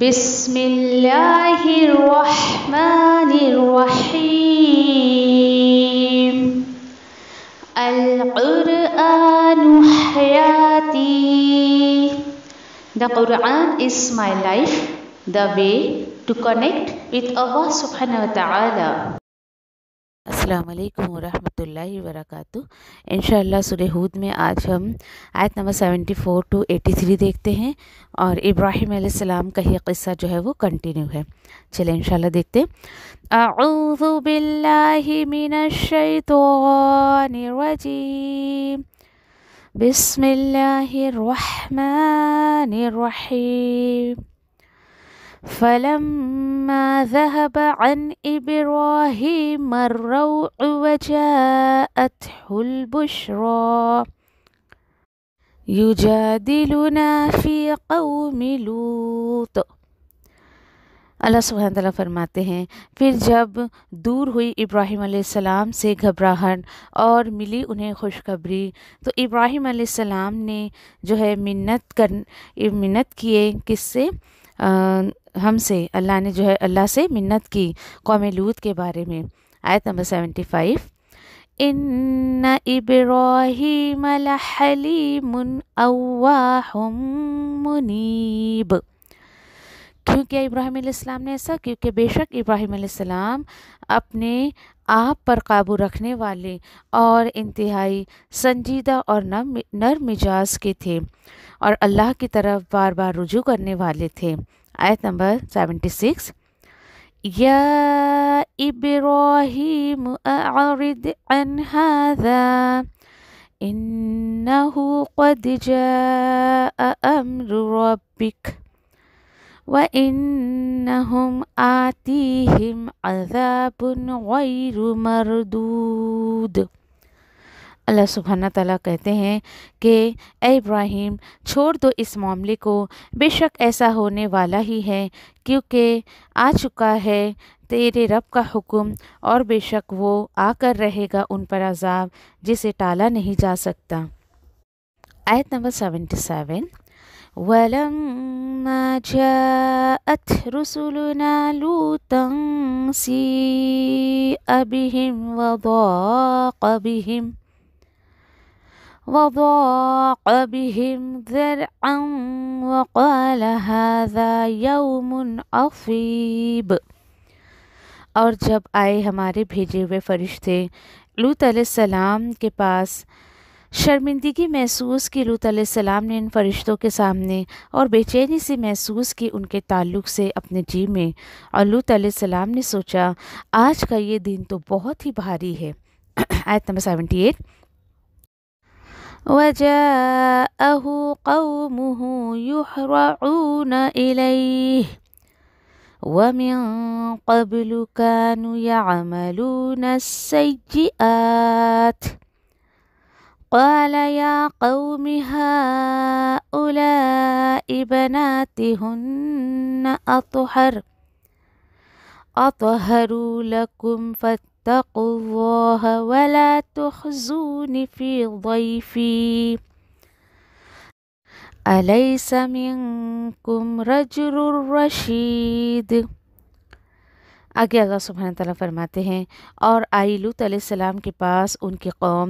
بسم اللہ الرحمن الرحیم القرآن حیاتی. The Quran is my life, the way to connect with Allah subhanahu wa ta'ala. السلام علیکم ورحمۃ اللہ وبرکاتہ. انشاءاللہ سورہ ہود میں آج ہم آیت نمبر 74 to 83 دیکھتے ہیں، اور ابراہیم علیہ السلام کا یہ قصہ جو ہے وہ کنٹینیو ہے. چلیں انشاءاللہ دیکھتے ہیں. اعوذ باللہ من الشیطان الرجیم، بسم اللہ الرحمن الرحیم. فلما ذهب عن إبراهيم الروع وجاءته البشرى يجادلنا في قوم لوط. اللہ سبحانہ تعالیٰ فرماتے ہیں، پھر جب دور ہوئی ابراہیم علیہ السلام سے گھبراہٹ اور ملی انہیں خوشخبری، تو ابراہیم علیہ السلام نے جو ہے منت کیے کس سے؟ ہم سے. اللہ نے جو ہے اللہ سے منت کی قوم لوط کے بارے میں. آیت نمبر 75. ان ابراہیم لحلیم اواہ منیب. کیوں کیا ابراہیم علیہ السلام نے ایسا؟ کیونکہ بے شک ابراہیم علیہ السلام اپنے آپ پر قابو رکھنے والے اور انتہائی سنجیدہ اور نرم مزاج کے تھے، اور اللہ کی طرف بار بار رجوع کرنے والے تھے. آیت نمبر 76. یا ابراہیم اعرض عن هذا انہ قد جاء امر ربک وَإِنَّهُمْ آتِيهِمْ عَذَابٌ غَيْرُ مَرْدُودٍ. اللہ سبحانہ تعالیٰ کہتے ہیں کہ اے ابراہیم، چھوڑ دو اس معاملے کو، بے شک ایسا ہونے والا ہی ہے، کیونکہ آ چکا ہے تیرے رب کا حکم، اور بے شک وہ آ کر رہے گا ان پر عذاب جسے ٹالا نہیں جا سکتا. آیت نمبر 77. وَلَمَّا جَاءَتْ رُسُلُنَا لُوطًا سِيءَ بِهِمْ وضاق بهم ذرعا وقال هذا يوم عصيب. اور جب آئے ہمارے بھیجے ہوئے فرشتے لوط علیہ السلام کے پاس، شرمندگی محسوس کی لوط علیہ السلام نے ان فرشتوں کے سامنے، اور بے چینی سے محسوس کی ان کے تعلق سے اپنے جی میں. اور لوط علیہ السلام نے سوچا آج کا یہ دن تو بہت ہی بھاری ہے. آیت نمبر 78. وَجَاءَهُ قَوْمُهُ يُهْرَعُونَ إِلَيْهِ وَمِن قَبْلُ كَانُوا يَعْمَلُونَ السَّيِّئَاتِ قَالَ يَا قَوْمِ هَؤُلَاءِ بَنَاتِي هُنَّ أَطْهَرُ لَكُمْ فَاتَّقُوا اللَّهَ وَلَا تُخْزُونِ فِي ضَيْفِي أَلَيْسَ مِنكُمْ رَجُلٌ رَشِيدٌ. آگے اللہ سبحانہ تعالیٰ فرماتے ہیں، اور آئی لوط علیہ السلام کے پاس ان کی قوم،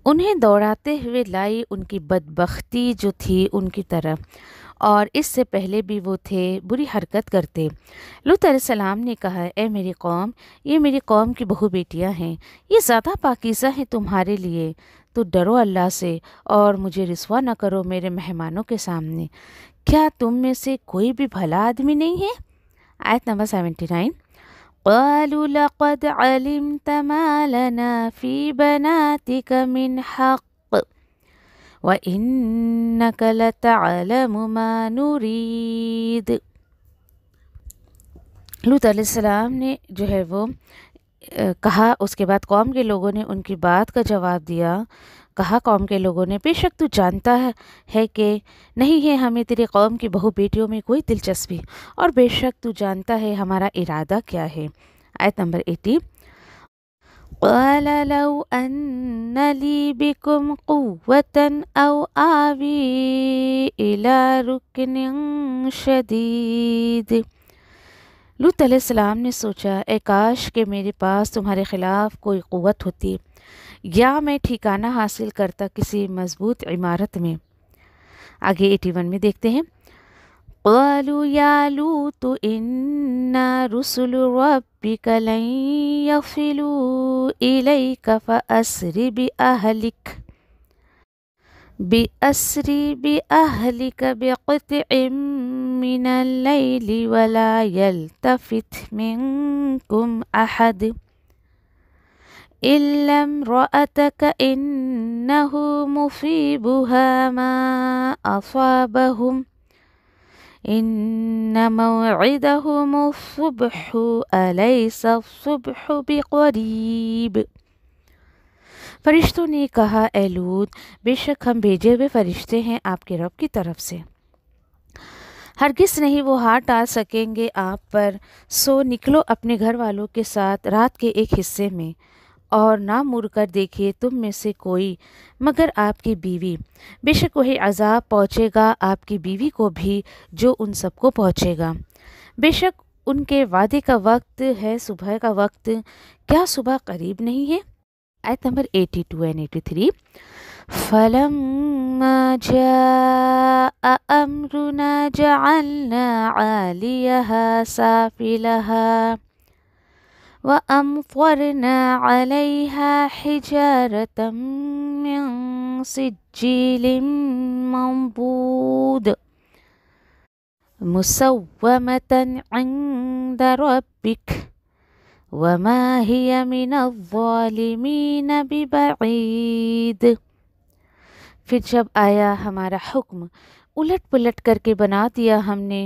انہیں دوڑاتے ہوئے لائی ان کی بدبختی جو تھی ان کی طرف، اور اس سے پہلے بھی وہ تھے بری حرکت کرتے. لوط علیہ السلام نے کہا، اے میری قوم، یہ میری قوم کی بہو بیٹیاں ہیں، یہ زیادہ پاکیزہ ہیں تمہارے لیے، تو ڈرو اللہ سے اور مجھے رسوا نہ کرو میرے مہمانوں کے سامنے. کیا تم میں سے کوئی بھی بھلا آدمی نہیں ہے؟ آیت نمبر 79. قالوا لقد علمت ما لنا في بناتك من حق وإنك لتعلم ما نريد. لوط علیہ السلام نے جو ہے وہ کہا، اس کے بعد قوم کے لوگوں نے ان کی بات کا جواب دیا. کہا قوم کے لوگوں نے، بے شک تو جانتا ہے کہ نہیں ہے ہمیں تیری قوم کی بہو بیٹیوں میں کوئی دلچسپی، اور بے شک تو جانتا ہے ہمارا ارادہ کیا ہے. آیت نمبر 80. قال لو أن لي بكم قوة أو آوي إلى ركن شدید۔ لوط علیہ السلام نے سوچا، اے کاش کہ میرے پاس تمہارے خلاف کوئی قوت ہوتی یا میں ٹھکانہ حاصل کرتا کسی مضبوط عمارت میں۔ آگے 81 میں دیکھتے ہیں، قالوا یا لوط انا رسل ربک لن یصلوا الیک بأسر بأهلك بقطع من الليل ولا يلتفت منكم أحد إلا امرأتك إنه مصيبها ما أصابهم إن موعدهم الصبح أليس الصبح بقريب۔ فرشتوں نے کہا، اے لوط، بے شک ہم بھیجے ہوئے فرشتے ہیں آپ کے رب کی طرف سے، ہرگز نہیں وہ ہاتھ ڈال سکیں گے آپ پر، سو نکلو اپنے گھر والوں کے ساتھ رات کے ایک حصے میں، اور نہ مڑ کر دیکھیے تم میں سے کوئی مگر آپ کی بیوی، بے شک وہی عذاب پہنچے گا آپ کی بیوی کو بھی جو ان سب کو پہنچے گا، بے شک ان کے وعدے کا وقت ہے صبح کا وقت، کیا صبح قریب نہیں ہے؟ آیت نمبر 82 and 83۔ فَلَمَّا جَاءَ أَمْرُنَا جَعَلْنَا عَالِيَهَا سَافِلَهَا وَأَمْطَرْنَا عَلَيْهَا حِجَارَةً مِّن سِجِّيلٍ مَّنضُودٍ مُّسَوَّمَةً عِندَ رَبِّكَ وَمَا هِيَ مِنَ الظَّالِمِينَ بِبَعِيدٍ۔ پھر جب آیا ہمارا حکم، الٹ پلٹ کر کے بنا دیا ہم نے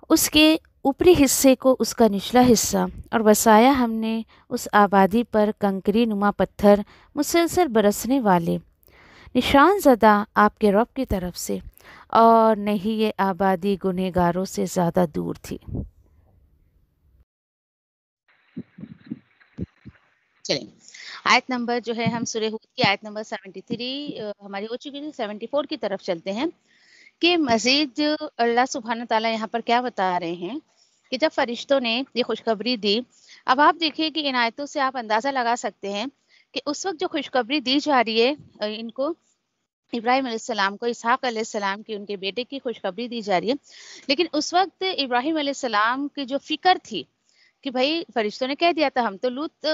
اس کے اوپری حصے کو اس کا نچلا حصہ، اور بسایا ہم نے اس آبادی پر کنکری نما پتھر مسلسل برسنے والے، نشان زدہ آپ کے رب کی طرف سے، اور نہیں یہ آبادی گنہگاروں سے زیادہ دور تھی۔ چلیں آیت نمبر جو ہے ہم سورہ ہود کی آیت نمبر 73 ہماری ہو چکی تھی، 74 کی طرف چلتے ہیں کہ مزید اللہ سبحانہ تعالیٰ یہاں پر کیا بتا رہے ہیں کہ جب فرشتوں نے یہ خوشخبری دی، اب آپ دیکھیے کہ ان آیتوں سے آپ اندازہ لگا سکتے ہیں کہ اس وقت جو خوشخبری دی جا رہی ہے ان کو، ابراہیم علیہ السلام کو، اسحاق علیہ السلام کی، ان کے بیٹے کی خوشخبری دی جا رہی ہے، لیکن اس وقت ابراہیم علیہ السلام کی جو فکر تھی کہ بھائی فرشتوں نے کہہ دیا تھا ہم تو لوط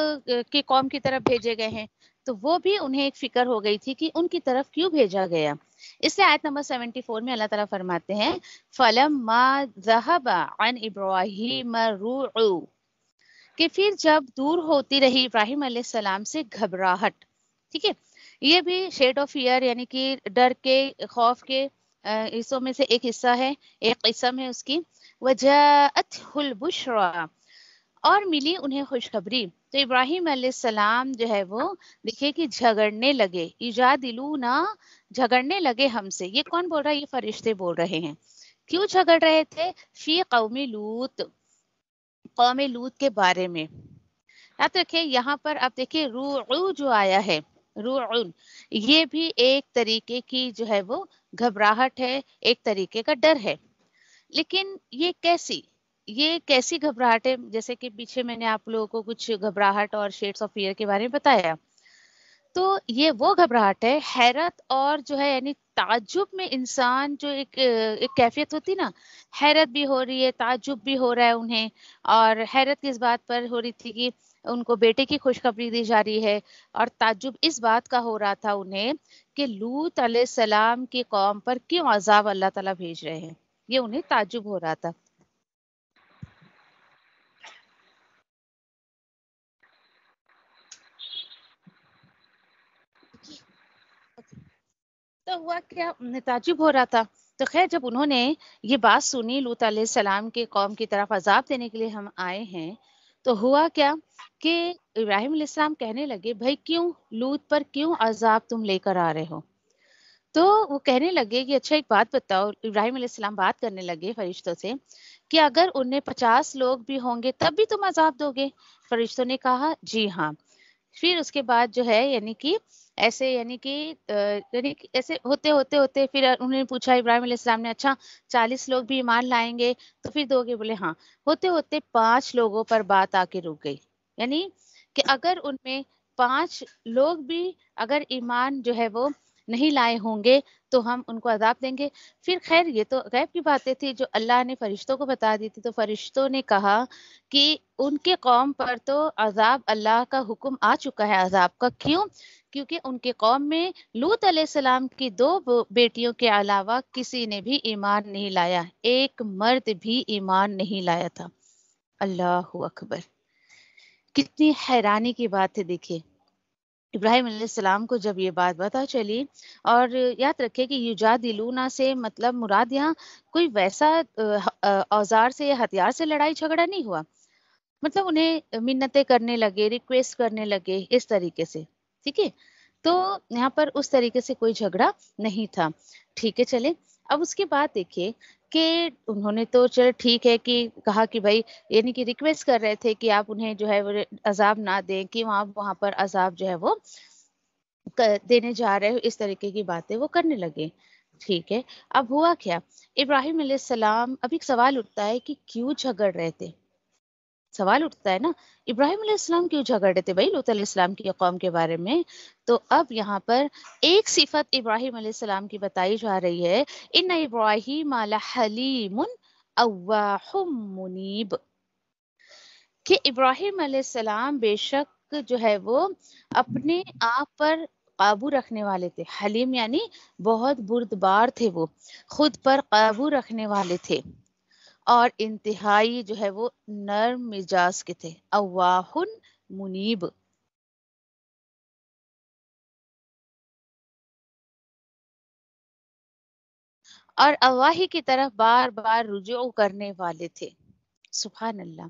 کی قوم کی طرف بھیجے گئے ہیں، تو وہ بھی انہیں ایک فکر ہو گئی تھی کہ ان کی طرف کیوں بھیجا گیا۔ اس لیے آیت نمبر 74 میں اللہ تعالیٰ فرماتے ہیں فَلَمَّا ذَهَبَ عَنْ إِبْرَاهِيمَ الرُّعُ، کہ پھر جب دور ہوتی رہی ابراہیم علیہ السلام سے گھبراہٹ، ٹھیک ہے، یہ بھی شیڈ آف فیئر یعنی کہ ڈر کے، خوف کے حصوں میں سے ایک حصہ ہے، ایک قسم ہے اس کی، وَجَاءَتْهُ الْبُشْرَى، اور ملی انہیں خوشخبری، تو ابراہیم علیہ السلام جو ہے وہ دیکھیے کہ جھگڑنے لگے، یجادلونا، جھگڑنے لگے ہم سے۔ یہ کون بول رہا ہے؟ یہ فرشتے بول رہے ہیں۔ کیوں جھگڑ رہے تھے؟ فی قوم لوط، قوم لوط کے بارے میں۔ یاد رکھیں یہاں پر آپ دیکھیں روعو جو آیا ہے، روعن، یہ بھی ایک طریقے کی جو ہے وہ گھبراہٹ ہے، ایک طریقے کا ڈر ہے، لیکن یہ کیسی گھبراہٹ ہے؟ جیسے کہ پیچھے میں نے آپ لوگوں کو کچھ گھبراہٹ اور شیڈس آف فیئر کے بارے میں بتایا، تو یہ وہ گھبراہٹ ہے، حیرت اور جو ہے یعنی تعجب میں انسان جو ایک کیفیت ہوتی نا، حیرت بھی ہو رہی ہے، تعجب بھی ہو رہا ہے انہیں، اور حیرت کس بات پر ہو رہی تھی کہ ان کو بیٹے کی خوشخبری دی جا رہی ہے، اور تعجب اس بات کا ہو رہا تھا انہیں کہ لوط علیہ السلام کی قوم پر کیوں عذاب اللہ تعالیٰ بھیج رہے ہیں، یہ انہیں تعجب ہو رہا تھا۔ تو ہوا کیا، انہیں تعجب ہو رہا تھا۔ تو خیر جب انہوں نے یہ بات سنی لوط علیہ السلام کے قوم کی طرف عذاب دینے کے لیے ہم آئے ہیں، تو ہوا کیا کہ ابراہیم علیہ السلام کہنے لگے بھائی کیوں لوط پر کیوں عذاب تم لے کر آ رہے ہو؟ تو وہ کہنے لگے کہ اچھا ایک بات بتاؤ، ابراہیم علیہ السلام بات کرنے لگے فرشتوں سے کہ اگر انہیں 50 لوگ بھی ہوں گے تب بھی تم عذاب دو گے؟ فرشتوں نے کہا جی ہاں۔ پھر اس کے بعد جو ہے یعنی کہ ایسے ہوتے ہوتے ہوتے پھر انہوں نے پوچھا ابراہیم علیہ السلام نے، اچھا 40 لوگ بھی ایمان لائیں گے تو پھر دو گے؟ بولے ہاں۔ ہوتے ہوتے 5 لوگوں پر بات آ کے رک گئی، یعنی کہ اگر ان میں 5 لوگ بھی اگر ایمان جو ہے وہ نہیں لائے ہوں گے تو ہم ان کو عذاب دیں گے۔ پھر خیر یہ تو غیب کی باتیں تھی جو اللہ نے فرشتوں کو بتا دی تھی، تو فرشتوں نے کہا کہ ان کے قوم پر تو عذاب اللہ کا حکم آ چکا ہے عذاب کا۔ کیوں؟ کیونکہ ان کے قوم میں لوط علیہ السلام کی 2 بیٹیوں کے علاوہ کسی نے بھی ایمان نہیں لایا، ایک مرد بھی ایمان نہیں لایا تھا۔ اللہ اکبر! کتنی حیرانی کی بات ہے، دیکھیے ابراہیم علیہ السلام کو جب یہ بات پتہ چلی، اور یاد رکھے کہ یجادلونا سے مطلب مراد یہاں کوئی ویسا اوزار سے یا ہتھیار سے لڑائی جھگڑا نہیں ہوا، مطلب انہیں منتیں کرنے لگے، ریکویسٹ کرنے لگے اس طریقے سے، ٹھیک ہے؟ تو یہاں پر اس طریقے سے کوئی جھگڑا نہیں تھا، ٹھیک ہے؟ چلے اب اس کے بعد دیکھیے کہ انہوں نے تو چل ٹھیک ہے کہ کہا کہ بھائی یعنی کہ ریکویسٹ کر رہے تھے کہ آپ انہیں جو ہے وہ عذاب نہ دیں، کہ وہاں پر عذاب جو ہے وہ دینے جا رہے ہو، اس طریقے کی باتیں وہ کرنے لگے، ٹھیک ہے؟ اب ہوا کیا؟ ابراہیم علیہ السلام، اب ایک سوال اٹھتا ہے کہ کیوں جھگڑ رہے تھے؟ سوال اٹھتا ہے نا، ابراہیم علیہ السلام کیوں جھگڑ رہے تھے بھائی لوط علیہ السلام کی قوم کے بارے میں؟ تو اب یہاں پر ایک صفت ابراہیم علیہ السلام کی بتائی جا رہی ہے، ان ابراہیم لحلیم اواہ منیب، کہ ابراہیم علیہ السلام بے شک جو ہے وہ اپنے آپ پر قابو رکھنے والے تھے۔ حلیم یعنی بہت بردبار تھے، وہ خود پر قابو رکھنے والے تھے، اور انتہائی جو ہے وہ نرم مزاج کے تھے۔ اواہ منیب، اور اللہ کی طرف بار بار رجوع کرنے والے تھے۔ سبحان اللہ!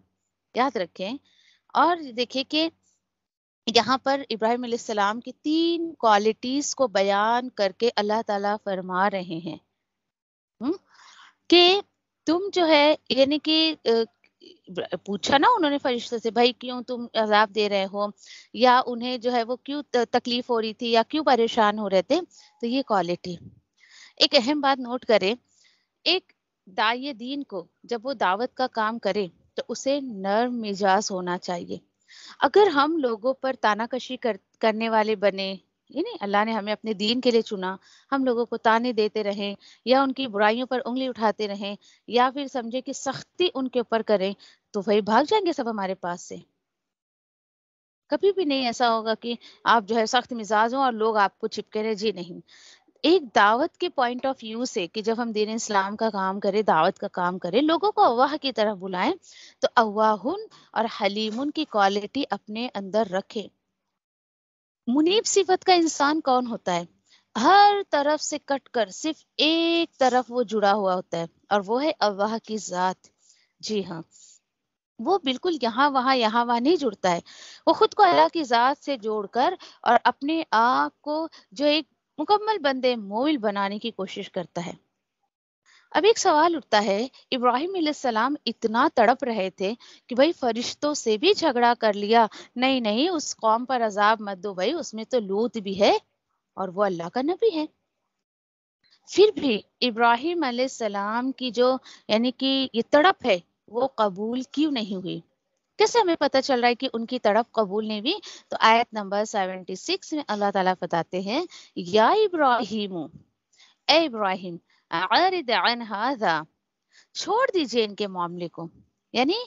یاد رکھیں اور دیکھیں کہ یہاں پر ابراہیم علیہ السلام کی 3 کوالٹیز کو بیان کر کے اللہ تعالیٰ فرما رہے ہیں کہ تم جو ہے یعنی کہ پوچھا نا انہوں نے فرشتوں سے، بھائی کیوں تم عذاب دے رہے ہو، یا انہیں جو ہے وہ کیوں تکلیف ہو رہی تھی یا کیوں پریشان ہو رہے تھے؟ تو یہ کوالٹی ایک اہم بات نوٹ کریں، ایک داعی دین کو جب وہ دعوت کا کام کرے تو اسے نرم مزاج ہونا چاہیے۔ اگر ہم لوگوں پر تانا کشی کرنے والے بنے، یعنی اللہ نے ہمیں اپنے دین کے لیے چنا، ہم لوگوں کو تانے دیتے رہیں یا ان کی برائیوں پر انگلی اٹھاتے رہیں یا پھر سمجھے کہ سختی ان کے اوپر کریں، تو وہی بھاگ جائیں گے سب ہمارے پاس سے۔ کبھی بھی نہیں ایسا ہوگا کہ آپ جو ہے سخت مزاج ہوں اور لوگ آپ کو چپکے رہے، جی نہیں۔ ایک دعوت کے پوائنٹ آف ویو سے کہ جب ہم دین اسلام کا کام کریں، دعوت کا کام کریں، لوگوں کو اللہ کی طرف بلائیں، تو اواہن اور حلیمن کی کوالٹی اپنے اندر رکھیں۔ منیب صفت کا انسان کون ہوتا ہے؟ ہر طرف سے کٹ کر صرف ایک طرف وہ جڑا ہوا ہوتا ہے، اور وہ ہے اللہ کی ذات۔ جی ہاں، وہ بالکل یہاں وہاں نہیں جڑتا ہے، وہ خود کو اللہ کی ذات سے جوڑ کر اور اپنے آپ کو جو ایک مکمل بندے مومن بنانے کی کوشش کرتا ہے۔ اب ایک سوال اٹھتا ہے، ابراہیم علیہ السلام اتنا تڑپ رہے تھے کہ بھائی فرشتوں سے بھی جھگڑا کر لیا، نہیں اس قوم پر عذاب مت دو بھائی، اس میں تو لوط بھی ہے اور وہ اللہ کا نبی ہے۔ پھر بھی ابراہیم علیہ السلام کی جو یعنی کہ یہ تڑپ ہے وہ قبول کیوں نہیں ہوئی؟ کیسے ہمیں پتہ چل رہا ہے کہ ان کی تڑپ قبول نہیں ہوئی؟ تو آیت نمبر 76 میں اللہ تعالیٰ بتاتے ہیں، یا ابراہیم، اے ابراہیم، اعرض عن ھذا، چھوڑ دیجئے ان کے معاملے کو۔ یعنی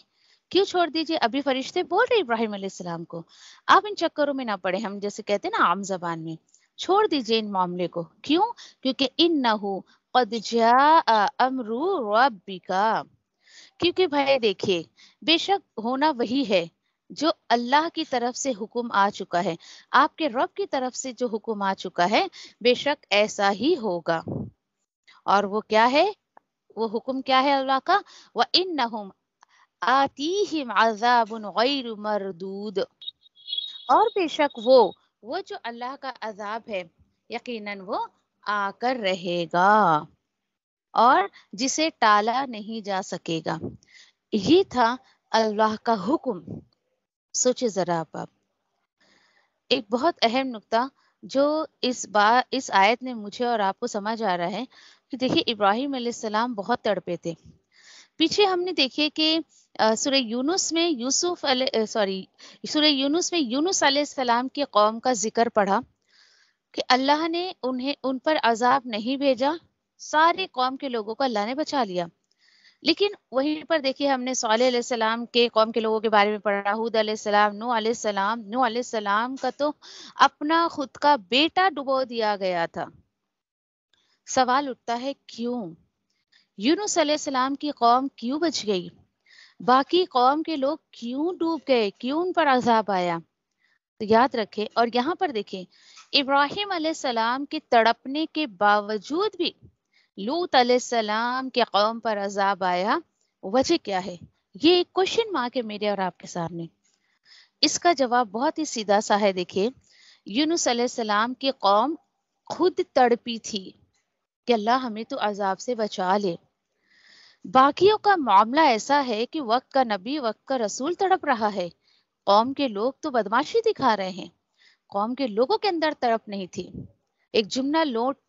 کیوں چھوڑ دیجئے؟ ابھی فرشتے بول رہے ابراہیم علیہ السلام کو، آپ ان چکروں میں نہ پڑے، ہم جیسے کہتے ہیں نا عام زبان میں، چھوڑ دیجئے ان معاملے کو۔ کیوں؟ کیونکہ انہو قد جاء امر ربک، کیونکہ بھائی دیکھیے بے شک ہونا وہی ہے جو اللہ کی طرف سے حکم آ چکا ہے، آپ کے رب کی طرف سے جو حکم آ چکا ہے بے شک ایسا ہی ہوگا۔ اور وہ کیا ہے؟ وہ حکم کیا ہے اللہ کا؟ وَإِنَّهُمْ آتِيهِمْ عَذَابٌ غَيْرُ مَرْدُودٌ، اور بے شک وہ جو اللہ کا عذاب ہے یقیناً وہ آ کر رہے گا اور جسے ٹالا نہیں جا سکے گا۔ یہ تھا اللہ کا حکم۔ سوچے ذرا آپ ایک بہت اہم نقطہ جو اس آیت میں مجھے اور آپ کو سمجھ آ رہا ہے کہ دیکھیے ابراہیم علیہ السلام بہت تڑپے تھے. پیچھے ہم نے دیکھے کہ سورہ یونس میں سورہ یونس میں یونس علیہ السلام کی قوم کا ذکر پڑھا کہ اللہ نے ان پر عذاب نہیں بھیجا، سارے قوم کے لوگوں کو اللہ نے بچا لیا. لیکن وہیں پر دیکھیے ہم نے صالح علیہ السلام کے قوم کے لوگوں کے بارے میں پڑھا، ہود علیہ السلام، نوح علیہ السلام کا تو اپنا خود کا بیٹا ڈبو دیا گیا تھا. سوال اٹھتا ہے کیوں؟ یونس علیہ السلام کی قوم کیوں بچ گئی؟ باقی قوم کے لوگ کیوں ڈوب گئے؟ کیوں ان پر عذاب آیا؟ تو یاد رکھے اور یہاں پر دیکھیں ابراہیم علیہ السلام کے تڑپنے کے باوجود بھی لوط علیہ السلام کے قوم پر عذاب آیا. وجہ کیا ہے؟ یہ ایک کوشچن مارک ہے میرے اور آپ کے سامنے. اس کا جواب بہت ہی سیدھا سا ہے. دیکھیے یونس علیہ السلام کی قوم خود تڑپی تھی کہ اللہ ہمیں تو عذاب سے بچا لے. باقیوں کا معاملہ ایسا ہے کہ وقت کا نبی وقت کا رسول تڑپ رہا ہے. قوم کے لوگ تو بدماشی دکھا رہے ہیں. قوم کے لوگوں کے اندر تڑپ نہیں تھی. ایک جملہ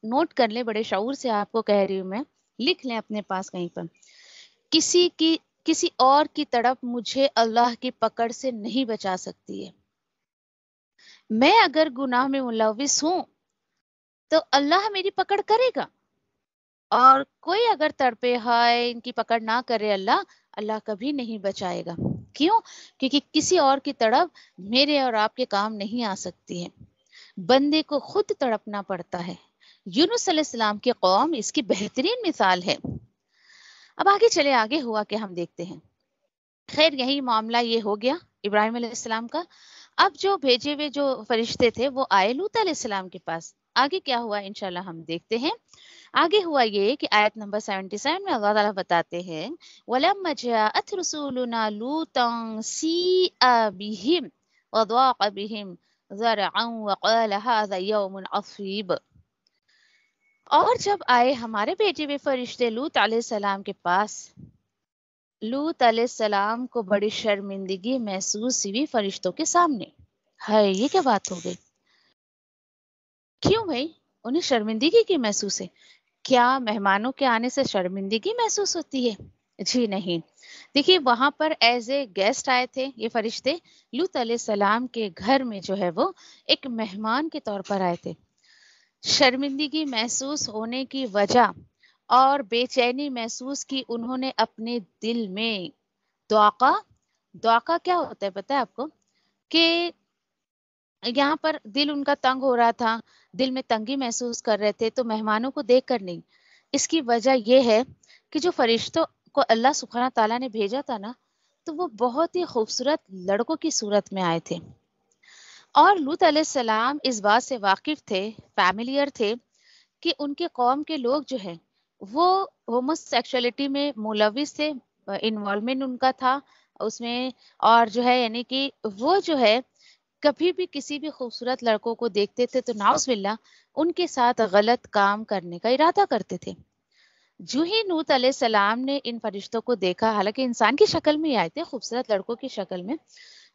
نوٹ کر لیں، بڑے شعور سے آپ کو کہہ رہی ہوں میں، لکھ لیں اپنے پاس کہیں پر. کسی اور کی تڑپ مجھے اللہ کی پکڑ سے نہیں بچا سکتی ہے. میں اگر گناہ میں ملوث ہوں تو اللہ میری پکڑ کرے گا، اور کوئی اگر تڑپے ہائے ان کی پکڑ نہ کرے اللہ کبھی نہیں بچائے گا. کیوں؟ کیونکہ کسی اور کی تڑپ میرے اور آپ کے کام نہیں آ سکتی ہے. بندے کو خود تڑپنا پڑتا ہے. یونس علیہ السلام کی قوم اس کی بہترین مثال ہے. اب آگے چلے، آگے ہوا کہ ہم دیکھتے ہیں. خیر یہی معاملہ یہ ہو گیا ابراہیم علیہ السلام کا. اب جو بھیجے ہوئے جو فرشتے تھے وہ آئے لوط علیہ السلام کے پاس. آگے کیا ہوا انشاءاللہ ہم دیکھتے ہیں. آگے ہوا یہ کہ آیت نمبر 77 میں اللہ تعالیٰ بتاتے ہیں وَلَمَّا جَاءَتْ رُسُولُنَا لُوطًا سِیءَ بِهِمْ وَضَاقَ بِهِمْ ذَرْعًا وَقَالَ هَٰذَا يَوْمٌ عَصِیبٌ. اور جب آئے ہمارے بھیجے ہوئے فرشتے لوط علیہ السلام کے پاس، لوط علیہ السلام کو بڑی شرمندگی محسوس ہوئی فرشتوں کے سامنے. ہائے یہ کیا بات ہو گئی؟ کیوں بھائی انہیں شرمندگی کی محسوس ہے؟ کیا مہمانوں کے آنے سے شرمندگی محسوس ہوتی ہے؟ جی نہیں. دیکھیے وہاں پر ایز اے گیسٹ آئے تھے یہ فرشتے لوط علیہ السلام کے گھر میں، جو ہے وہ ایک مہمان کے طور پر آئے تھے. شرمندگی محسوس ہونے کی وجہ اور بے چینی محسوس کی انہوں نے اپنے دل میں. دعاقہ کیا ہوتا ہے پتہ ہے آپ کو؟ کہ یہاں پر دل ان کا تنگ ہو رہا تھا، دل میں تنگی محسوس کر رہے تھے، تو مہمانوں کو دیکھ کر نہیں. اس کی وجہ یہ ہے کہ جو فرشتوں کو اللہ سبحانہ تعالیٰ نے بھیجا تھا نا، تو وہ بہت ہی خوبصورت لڑکوں کی صورت میں آئے تھے. اور لوط علیہ السلام اس بات سے واقف تھے، فیملیئر تھے کہ ان کے قوم کے لوگ جو ہیں وہ ہومو سیکشولیٹی میں ملوث تھے، انوالومنٹ ان کا تھا اس میں. اور جو ہے یعنی کہ وہ جو ہے کبھی بھی کسی بھی خوبصورت لڑکوں کو دیکھتے تھے تو نعوذ باللہ ان کے ساتھ غلط کام کرنے کا ارادہ کرتے تھے. جو ہی لوط علیہ السلام نے ان فرشتوں کو دیکھا، حالانکہ انسان کی شکل میں ہی آئے تھے، خوبصورت لڑکوں کی شکل میں،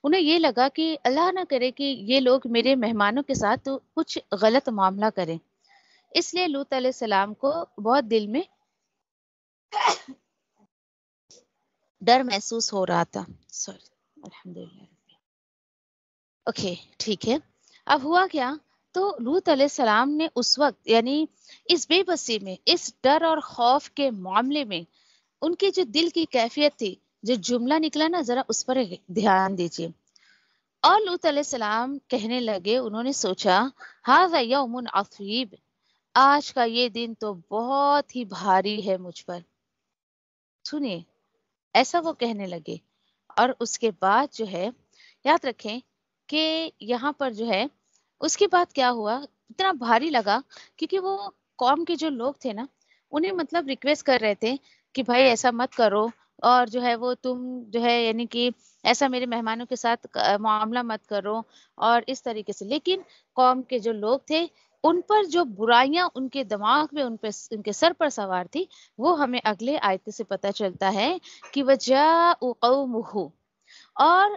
انہیں یہ لگا کہ اللہ نہ کرے کہ یہ لوگ میرے مہمانوں کے ساتھ تو کچھ غلط معاملہ کریں. اس لیے لوط علیہ السلام کو بہت دل میں ڈر محسوس ہو رہا تھا. سوری، الحمدللہ. اوکے ٹھیک ہے. اب ہوا کیا؟ تو لوط علیہ السلام نے اس وقت یعنی اس بے بسی میں، اس ڈر اور خوف کے معاملے میں ان کی جو دل کی کیفیت تھی، جو جملہ نکلا نا ذرا اس پر دھیان دیجیے. اور لوط علیہ السلام کہنے لگے، انہوں نے سوچا ھذا یوم عصیب، آج کا یہ دن تو بہت ہی بھاری ہے مجھ پر. سنیے ایسا وہ کہنے لگے. اور اس کے بعد جو ہے یاد رکھیں کہ یہاں پر جو ہے اس کے بعد کیا ہوا، اتنا بھاری لگا کیونکہ وہ قوم کے جو لوگ تھے نا انہیں مطلب ریکویسٹ کر رہے تھے کہ بھائی ایسا مت کرو، اور جو ہے وہ تم جو ہے یعنی کہ ایسا میرے مہمانوں کے ساتھ معاملہ مت کرو اور اس طریقے سے. لیکن قوم کے جو لوگ تھے ان پر جو برائیاں ان کے دماغ میں ان کے سر پر سوار تھی، وہ ہمیں اگلے آیت سے پتہ چلتا ہے کہ وجاء قومہ، اور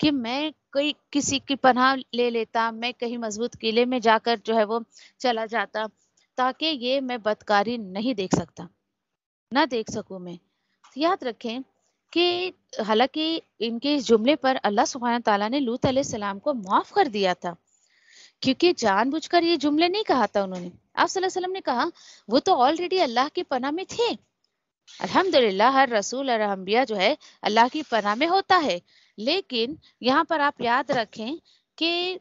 کہ میں کوئی کسی کی پناہ لے لیتا، میں کہیں مضبوط قلعے میں جا کر جو ہے وہ چلا جاتا، تاکہ یہ میں بدکاری نہیں دیکھ سکتا، نہ دیکھ سکوں میں۔ یاد رکھیں کہ حالانکہ ان کے اس جملے پر اللہ سبحانہ تعالیٰ نے لوط علیہ السلام کو معاف کر دیا تھا، کیونکہ جان بوجھ کر یہ جملے نہیں کہا تھا انہوں نے۔ آپ صلی اللہ علیہ وسلم نے کہا وہ تو آلریڈی اللہ کی پناہ میں تھے۔ الحمدللہ ہر رسول اور انبیاء جو ہے اللہ کی پناہ میں ہوتا ہے، لیکن یہاں پر آپ یاد رکھیں کہ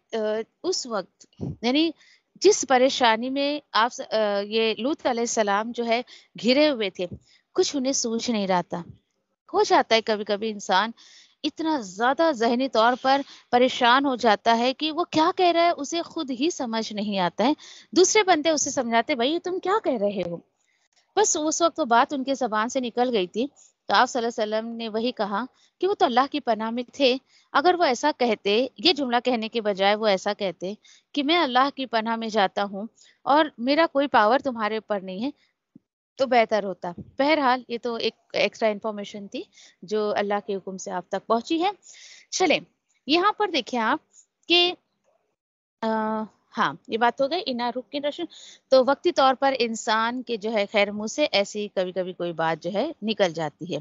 اس وقت یعنی جس پریشانی میں آپ یہ لوط علیہ السلام جو ہے گھرے ہوئے تھے، کچھ انہیں سوچ نہیں رہا تھا۔ ہو جاتا ہے کبھی کبھی انسان اتنا زیادہ ذہنی طور پر پریشان ہو جاتا ہے کہ وہ کیا کہہ رہا ہے اسے خود ہی سمجھ نہیں آتا ہے، دوسرے بندے اسے سمجھاتے بھائی تم کیا کہہ رہے ہو، بس اس وقت وہ بات ان کے زبان سے نکل گئی تھی، تو آپ صلی اللہ علیہ وسلم نے وہی کہا کہ وہ تو اللہ کی پناہ میں تھے۔ اگر وہ ایسا کہتے، یہ جملہ کہنے کے بجائے وہ ایسا کہتے کہ میں اللہ کی پناہ میں جاتا ہوں اور میرا کوئی پاور تمہارے اوپر نہیں ہے، تو بہتر ہوتا۔ بہرحال یہ تو ایک ایکسٹرا انفارمیشن تھی جو اللہ کے حکم سے آپ تک پہنچی ہے۔ چلیں یہاں پر دیکھیں آپ کہ ہاں یہ بات ہو گئی انا رک کے رشن، تو وقتی طور پر انسان کے جو ہے خیر منہ سے ایسی کبھی کبھی کوئی بات جو ہے نکل جاتی ہے۔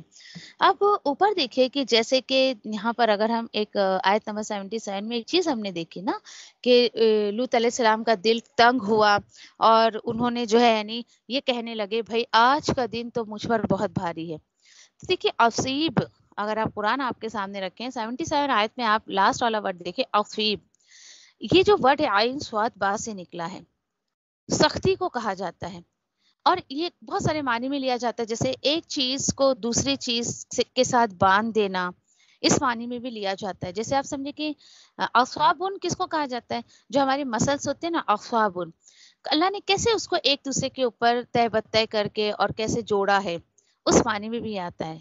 اب اوپر دیکھیے کہ جیسے کہ یہاں پر اگر ہم ایک آیت نمبر 77 میں ایک چیز ہم نے دیکھی نا کہ لوط علیہ السلام کا دل تنگ ہوا اور انہوں نے جو ہے یعنی یہ کہنے لگے بھائی آج کا دن تو مجھ پر بہت بھاری ہے۔ دیکھیے اصیب، اگر آپ قرآن آپ کے سامنے رکھیں 77 آیت میں آپ لاسٹ والا ورڈ دیکھیں اصیب، یہ جو ورڈ ہے عین صاد با سے نکلا ہے، سختی کو کہا جاتا ہے اور یہ بہت سارے معنی میں لیا جاتا ہے، جیسے ایک چیز کو دوسری چیز کے ساتھ باندھ دینا، اس معنی میں بھی لیا جاتا ہے۔ جیسے آپ سمجھے کہ اصوابن کس کو کہا جاتا ہے، جو ہمارے مسلس ہوتے ہیں نا اصوابن، اللہ نے کیسے اس کو ایک دوسرے کے اوپر تہ بتہ کر کے اور کیسے جوڑا ہے، اس معنی میں بھی آتا ہے،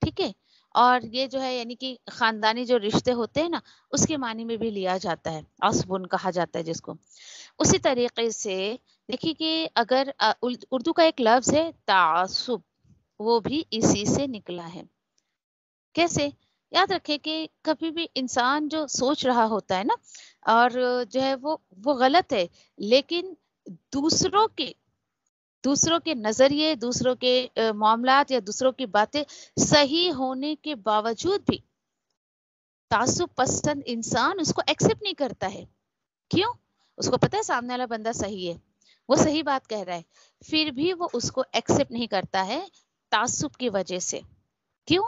ٹھیک ہے۔ اور یہ جو ہے یعنی کہ خاندانی جو رشتے ہوتے ہیں نا اس کے معنی میں بھی لیا جاتا ہے، عصبن کہا جاتا ہے جس کو۔ اسی طریقے سے دیکھیے کہ اگر اردو کا ایک لفظ ہے تعصب، وہ بھی اسی سے نکلا ہے۔ کیسے؟ یاد رکھے کہ کبھی بھی انسان جو سوچ رہا ہوتا ہے نا اور جو ہے وہ غلط ہے، لیکن دوسروں کے نظریے، دوسروں کے معاملات یا دوسروں کی باتیں صحیح ہونے کے باوجود بھی تعصب پسند انسان اس کو ایکسپٹ نہیں کرتا ہے۔ کیوں؟ اس کو پتا ہے سامنے والا بندہ صحیح ہے، وہ صحیح بات کہہ رہا ہے، پھر بھی وہ اس کو ایکسپٹ نہیں کرتا ہے تعصب کی وجہ سے۔ کیوں؟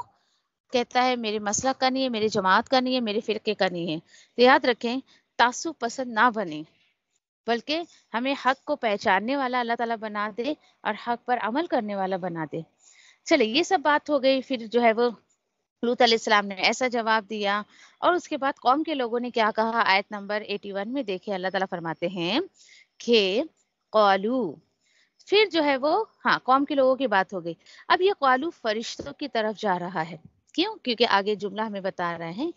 کہتا ہے میرے مسلک کا نہیں ہے، میری جماعت کا نہیں ہے، میرے فرقے کا نہیں ہے۔ تو یاد رکھیں تعصب پسند نہ بنے، بلکہ ہمیں حق کو پہچاننے والا اللہ تعالیٰ بنا دے اور حق پر عمل کرنے والا بنا دے۔ چلے یہ سب بات ہو گئی، پھر جو ہے وہ لوط علیہ السلام نے ایسا جواب دیا اور اس کے بعد قوم کے لوگوں نے کیا کہا، آیت نمبر 81 میں دیکھیں اللہ تعالیٰ فرماتے ہیں کہ قالو، پھر جو ہے وہ قوم کے لوگوں کی بات ہو گئی۔ اب یہ قالو فرشتوں کی طرف جا رہا ہے، کیوں؟ کیونکہ آگے جملہ ہمیں بتا رہے ہیں،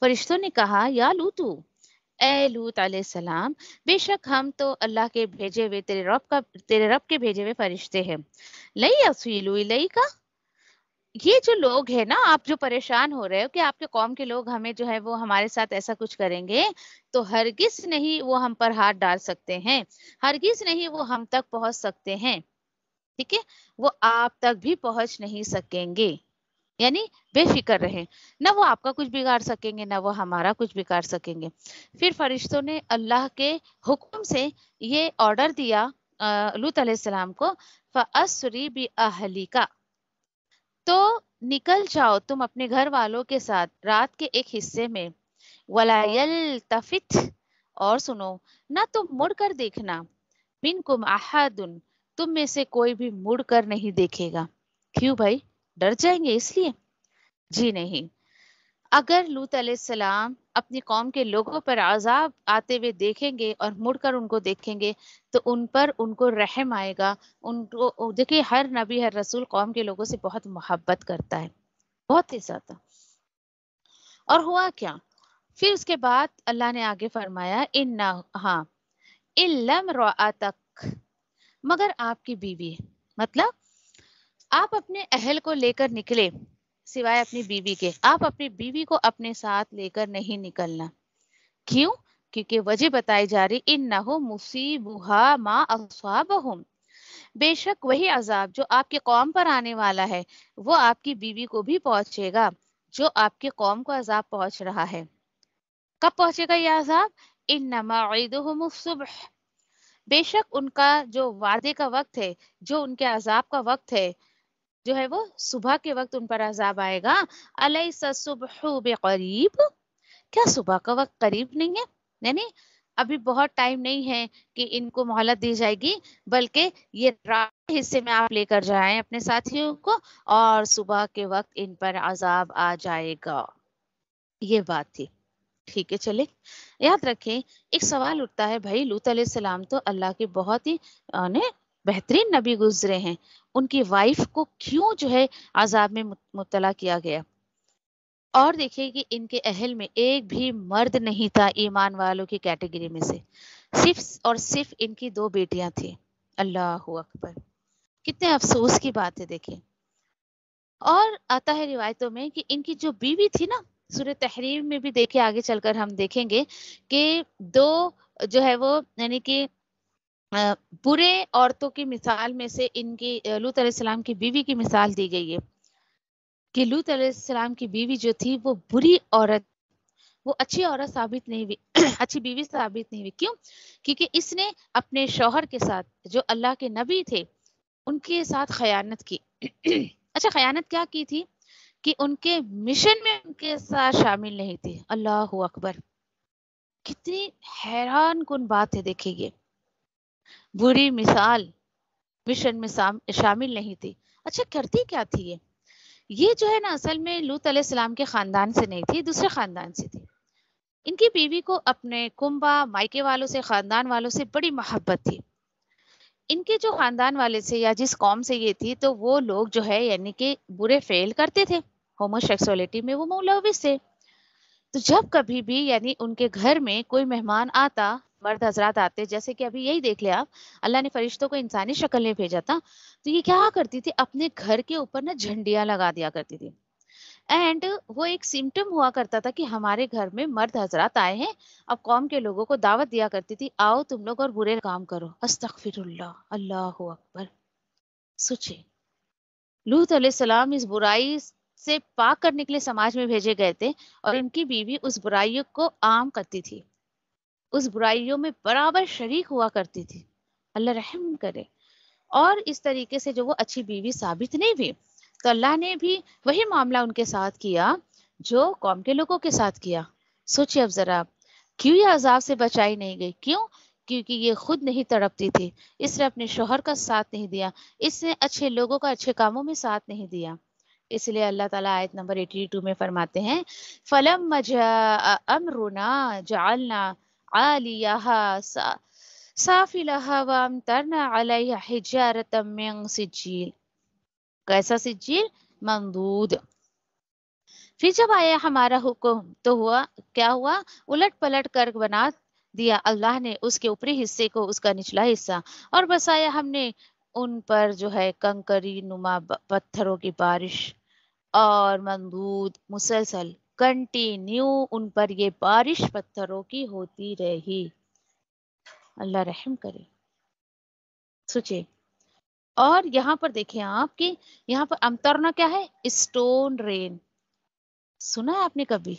فرشتوں نے کہا یا لوطو، اے لوط علیہ السلام، بے شک ہم تو اللہ کے بھیجے ہوئے تیرے رب کے بھیجے ہوئے فرشتے ہیں، لئی اصیلو الیکا، یہ جو لوگ ہیں نا آپ جو پریشان ہو رہے ہو کہ آپ کے قوم کے لوگ ہمیں جو ہے وہ ہمارے ساتھ ایسا کچھ کریں گے، تو ہرگز نہیں وہ ہم پر ہاتھ ڈال سکتے ہیں، ہرگز نہیں وہ ہم تک پہنچ سکتے ہیں، ٹھیک ہے، وہ آپ تک بھی پہنچ نہیں سکیں گے، یعنی بے فکر رہیں، نہ وہ آپ کا کچھ بگاڑ سکیں گے نہ وہ ہمارا کچھ بگاڑ سکیں گے۔ پھر فرشتوں نے اللہ کے حکم سے یہ آرڈر دیا لوط علیہ السلام کو، فَأَسْرِ بِأَهْلِكَ، تو نکل جاؤ تم اپنے گھر والوں کے ساتھ رات کے ایک حصے میں، وَلَا يَلْتَفِتْ، اور سنو نہ تم مڑ کر دیکھنا، مِنْكُمْ أَحَدٌ، تم میں سے کوئی بھی مڑ کر نہیں دیکھے گا۔ کیوں بھائی؟ ڈر جائیں گے اس لیے؟ جی نہیں، اگر لوط علیہ السلام اپنی قوم کے لوگوں پر عذاب آتے ہوئے دیکھیں گے اور مڑ کر ان کو دیکھیں گے تو ان پر ان کو رحم آئے گا، ان کو دیکھیے ہر نبی ہر رسول قوم کے لوگوں سے بہت محبت کرتا ہے، بہت ہی زیادہ۔ اور ہوا کیا؟ پھر اس کے بعد اللہ نے آگے فرمایا اِلَّا امْرَأَتَكَ، مگر آپ کی بیوی، مطلب آپ اپنے اہل کو لے کر نکلے، سوائے اپنی بیوی کے. آپ اپنی بیوی کو اپنے ساتھ لے کر نہیں نکلنا. کیوں؟ کیونکہ وجہ بتائی جا رہی انہو مصیبہا ما اصابہم، بے شک وہی عذاب جو آپ کے قوم پر آنے والا ہے وہ آپ کی بیوی کو بھی پہنچے گا جو آپ کے قوم کو عذاب پہنچ رہا ہے. کب پہنچے گا یہ عذاب؟ انما عیدہم الصبح، بے شک ان کا جو وعدے کا وقت ہے، جو ان کے عذاب کا وقت ہے، جو ہے وہ صبح کے وقت ان پر عذاب آئے گا. الیس الصبح بقریب، کیا صبح کا وقت قریب نہیں ہے؟ یعنی ابھی بہت ٹائم نہیں ہے کہ ان کو مہلت دی جائے گی، بلکہ یہ رات کے حصے میں آپ لے کر جائیں اپنے ساتھیوں کو اور صبح کے وقت ان پر عذاب آ جائے گا. یہ بات تھی. ٹھیک ہے، چلے یاد رکھیں. ایک سوال اٹھتا ہے، بھائی لوط علیہ السلام تو اللہ کے بہت ہی بہترین نبی گزرے ہیں، ان کی وائف کو کیوں جو ہے عذاب میں مبتلا کیا گیا؟ اور دیکھیے کہ ان کے اہل میں ایک بھی مرد نہیں تھا ایمان والوں کی کیٹیگری میں سے، صرف اور صرف ان کی 2 بیٹیاں تھیں. اللہ اکبر، کتنے افسوس کی بات ہے. دیکھیں، اور آتا ہے روایتوں میں کہ ان کی جو بیوی تھی نا، سورہ تحریم میں بھی دیکھے، آگے چل کر ہم دیکھیں گے کہ 2 جو ہے وہ یعنی کہ برے عورتوں کی مثال میں سے ان کی لوط علیہ السلام کی بیوی کی مثال دی گئی ہے کہ لوط علیہ السلام کی بیوی جو تھی وہ بری عورت، وہ اچھی عورت ثابت نہیں ہوئی اچھی بیوی ثابت نہیں ہوئی. کیوں؟ کیونکہ اس نے اپنے شوہر کے ساتھ جو اللہ کے نبی تھے ان کے ساتھ خیانت کی. اچھا، خیانت کیا کی تھی؟ کہ ان کے مشن میں ان کے ساتھ شامل نہیں تھی. اللہ اکبر، کتنی حیران کن بات ہے. دیکھیں، یہ بری مثال، مشن میں شامل نہیں تھی. اچھا، کرتی کیا تھی یہ جو ہے نا، اصل میں لوط علیہ السلام کے خاندان سے نہیں تھی، دوسرے خاندان سے تھی. ان کی بیوی کو اپنے کنبہ مائکے والوں سے، خاندان والوں سے بڑی محبت تھی. ان کے جو خاندان والے سے یا جس قوم سے یہ تھی تو وہ لوگ جو ہے یعنی کہ برے فعل کرتے تھے، ہومو سیکسولیٹی میں وہ ملوث تھے. تو جب کبھی بھی یعنی ان کے گھر میں کوئی مہمان آتا، مرد حضرات آتے، جیسے کہ ابھی یہی دیکھ لیں آپ، اللہ نے فرشتوں کو انسانی شکل میں بھیجا تھا، تو یہ کیا کرتی تھی، اپنے گھر کے اوپر نا جھنڈیاں لگا دیا کرتی تھی. اینڈ وہ ایک سمٹم ہوا کرتا تھا کہ ہمارے گھر میں مرد حضرات آئے ہیں. اب قوم کے لوگوں کو دعوت دیا کرتی تھی، آؤ تم لوگ اور برے کام کرو. استغفر اللہ، اللہ اکبر. سوچے، لوط علیہ السلام اس برائی سے پاک کرنے کے لیے سماج میں بھیجے گئے تھے اور ان کی بیوی اس برائیوں کو عام کرتی تھی، اس برائیوں میں برابر شریک ہوا کرتی تھی. اللہ رحم کرے. اور اس طریقے سے جو وہ اچھی بیوی ثابت نہیں ہوئی تو اللہ نے بھی وہی معاملہ ان کے ساتھ کیا جو قوم کے لوگوں کے ساتھ کیا. سوچیے اب ذرا، کیوں یہ عذاب سے بچائی نہیں گئی؟ کیوں؟ کیونکہ یہ خود نہیں تڑپتی تھی، اس نے اپنے شوہر کا ساتھ نہیں دیا، اس نے اچھے لوگوں کا اچھے کاموں میں ساتھ نہیں دیا. اس لیے اللہ تعالیٰ آیت نمبر 82 میں فرماتے ہیں فَلَمَّا جَاءَ أَمْرُنَا جَعَلْنَا عَالِيَهَا سافلها وامطرنا علیہ حجارۃ من سجیل. کیسا سجیل؟ منضود. پھر جب آیا ہمارا حکم تو ہوا کیا ہوا، الٹ پلٹ کر بنا دیا اللہ نے اس کے اوپری حصے کو اس کا نچلا حصہ، اور بسایا ہم نے ان پر جو ہے کنکری نما پتھروں کی بارش، اور منضود مسلسل کنٹینیو ان پر یہ بارش پتھروں کی ہوتی رہی. اللہ رحم کرے. سوچے. اور یہاں پر دیکھیں آپ کہ یہاں پر امترنا کیا ہے؟ اسٹون رین. سنا ہے آپ نے کبھی؟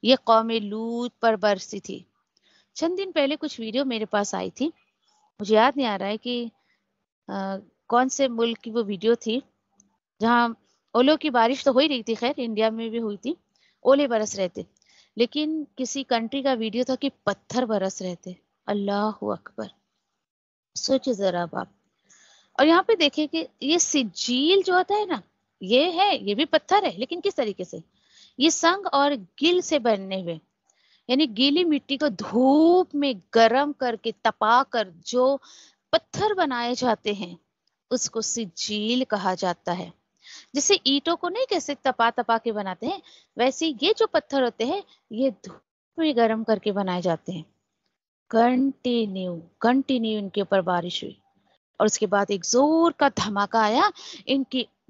یہ قوم لوط پر برسی تھی. چند دن پہلے کچھ ویڈیو میرے پاس آئی تھی، مجھے یاد نہیں آ رہا ہے کہ کون سے ملک کی وہ ویڈیو تھی، جہاں اولوں کی بارش تو ہو ہی رہی تھی، خیر انڈیا میں بھی ہوئی تھی، اولے برس رہے تھے، لیکن کسی کنٹری کا ویڈیو تھا کہ پتھر برس رہے تھے. اللہ اکبر. سوچے ذرا آپ. اور یہاں پہ دیکھیں کہ یہ سجیل جو ہوتا ہے نا، یہ بھی پتھر ہے، لیکن کس طریقے سے؟ یہ سنگ اور گل سے بننے ہوئے، یعنی گیلی مٹی کو دھوپ میں گرم کر کے تپا کر جو پتھر بنائے جاتے ہیں اس کو سجیل کہا جاتا ہے. جیسے اینٹوں کو نہیں کیسے تپا کے بناتے ہیں، ویسے یہ جو پتھر ہوتے ہیں یہ دھوپ میں گرم کر کے بنائے جاتے ہیں. کنٹینیو ان کے اوپر بارش ہوئی اور اس کے بعد ایک زور کا دھماکہ آیا، ان کی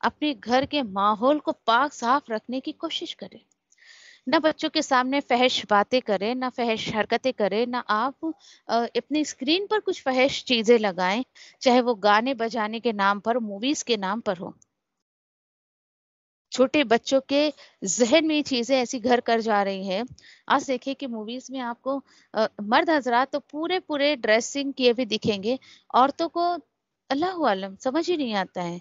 اپنے گھر کے ماحول کو پاک صاف رکھنے کی کوشش کریں. نہ بچوں کے سامنے فحش باتیں کریں، نہ فحش حرکتیں کریں، نہ آپ اپنی اسکرین پر کچھ فحش چیزیں لگائیں، چاہے وہ گانے بجانے کے نام پر، موویز کے نام پر ہو. چھوٹے بچوں کے ذہن میں یہ چیزیں ایسی گھر کر جا رہی ہیں. آج دیکھیں کہ موویز میں آپ کو مرد حضرات تو پورے ڈریسنگ کیے ہوئے دکھیں گے، عورتوں کو اللہ عالم سمجھ ہی نہیں آتا ہے.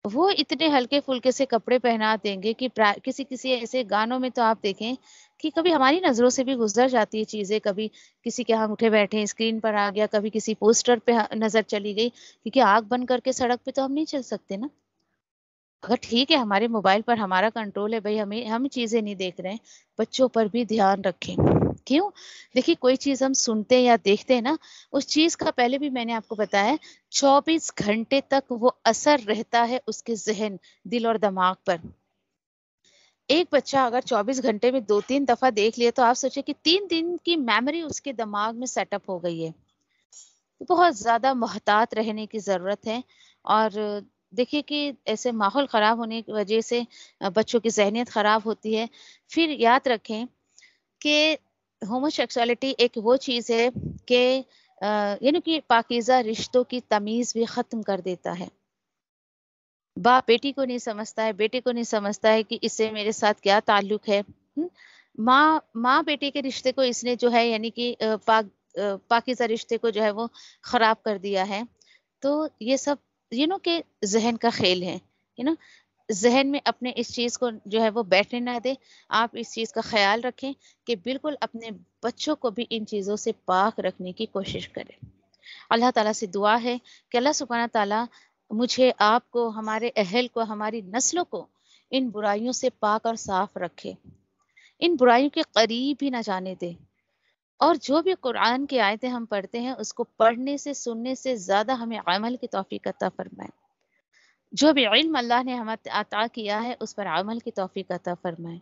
وہ اتنے ہلکے پھلکے سے کپڑے پہنا دیں گے کہ کسی ایسے گانوں میں تو آپ دیکھیں کہ کبھی ہماری نظروں سے بھی گزر جاتی ہے چیزیں، کبھی کسی کے ہم اٹھے بیٹھے اسکرین پر آ گیا، کبھی کسی پوسٹر پہ نظر چلی گئی، کیونکہ آنکھ بند کر کے سڑک پہ تو ہم نہیں چل سکتے نا. اگر ٹھیک ہے ہمارے موبائل پر ہمارا کنٹرول ہے بھائی، ہم چیزیں نہیں دیکھ رہے ہیں، بچوں پر بھی دھیان رکھیں. کیوں؟ دیکھیے کوئی چیز ہم سنتے ہیں یا دیکھتے ہیں نا، اس چیز کا پہلے بھی میں نے آپ کو بتایا 24 گھنٹے تک وہ اثر رہتا ہے اس کے ذہن، دل اور دماغ پر. ایک بچہ اگر 24 گھنٹے میں 2-3 دفعہ دیکھ لیا تو آپ سوچیں کہ 3 دن کی میموری اس کے دماغ میں سیٹ اپ ہو گئی ہے. بہت زیادہ محتاط رہنے کی ضرورت ہے. اور دیکھیے کہ ایسے ماحول خراب ہونے کی وجہ سے بچوں کی ذہنیت خراب ہوتی ہے. پھر یاد رکھیں کہ ہومو سیکسولیٹی ایک وہ چیز ہے کہ یعنی کہ پاکیزہ رشتوں کی تمیز بھی ختم کر دیتا ہے. باپ بیٹی کو نہیں سمجھتا ہے، بیٹے کو نہیں سمجھتا ہے کہ اس سے میرے ساتھ کیا تعلق ہے. ماں بیٹے کے رشتے کو اس نے جو ہے یعنی کہ پاکیزہ رشتے کو جو ہے وہ خراب کر دیا ہے. تو یہ سب کہ ذہن کا کھیل ہے. ذہن میں اپنے اس چیز کو جو ہے وہ بیٹھنے نہ دیں. آپ اس چیز کا خیال رکھیں کہ بالکل اپنے بچوں کو بھی ان چیزوں سے پاک رکھنے کی کوشش کریں. اللہ تعالیٰ سے دعا ہے کہ اللہ سبحانہ تعالیٰ مجھے، آپ کو، ہمارے اہل کو، ہماری نسلوں کو ان برائیوں سے پاک اور صاف رکھے، ان برائیوں کے قریب ہی نہ جانے دے. اور جو بھی قرآن کی آیتیں ہم پڑھتے ہیں اس کو پڑھنے سے، سننے سے زیادہ ہمیں عمل کی توفیق عطا فرمائے. جو بھی علم اللہ نے ہمیں عطا کیا ہے اس پر عمل کی توفیق عطا فرمائے.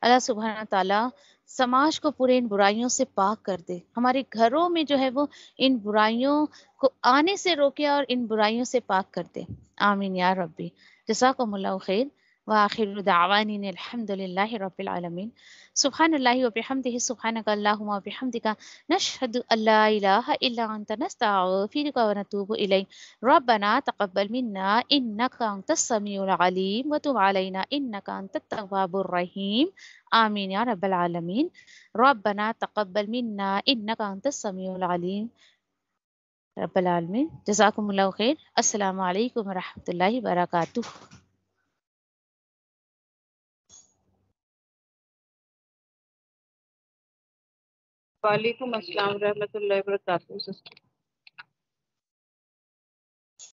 اللہ سبحانہ تعالیٰ سماج کو پورے ان برائیوں سے پاک کر دے. ہمارے گھروں میں جو ہے وہ ان برائیوں کو آنے سے روکے اور ان برائیوں سے پاک کر دے. آمین یا ربی. جزاکم اللہ خیر. وآخر دعوانی الحمد للہ رب العالمین. سبحان اللہ وبحمدہ، سبحانک اللہم وبحمدک، نشہد ان لا الہ الا انت، نستغفرک ونتوب الیک. ربنا تقبل منا انک انت السمیع العلیم وتب علینا انک انت التواب الرحیم. آمین یا رب العالمین. ربنا تقبل منا انک انت السمیع العلیم رب العالمین. جزاکم اللہ خیر. السلام علیکم ورحمۃ اللہ وبرکاتہ. وعلیکم السلام ورحمۃ اللہ وبرکاتہ.